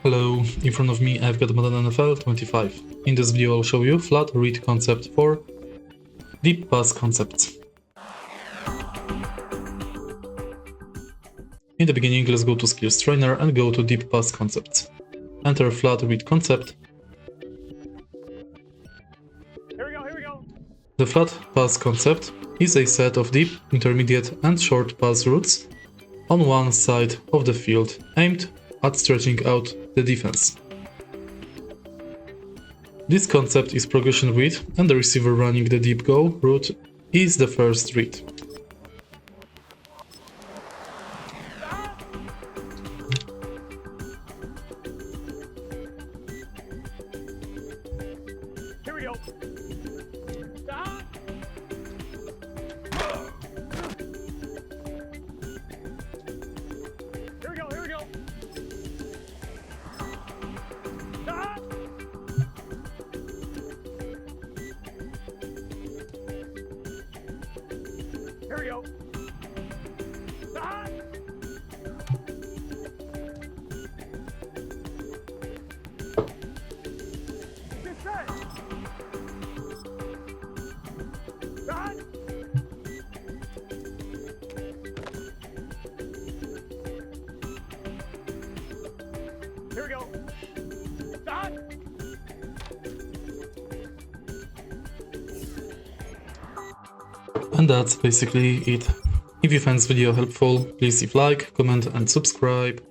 Hello, in front of me I've got Madden NFL 25. In this video I'll show you flat read concept for deep pass concepts. In the beginning, let's go to Skills Trainer and go to Deep Pass Concepts. Enter flat read concept. Here we go. The flat pass concept is a set of deep, intermediate and short pass routes on one side of the field aimed at stretching out the defense. This concept is progression read, and the receiver running the deep go route is the first read. Here we go. Stop. Here we go. Stop. Here we go. Stop. Get set. Stop. Here we go. Stop. And that's basically it. If you find this video helpful, please leave like, comment and subscribe.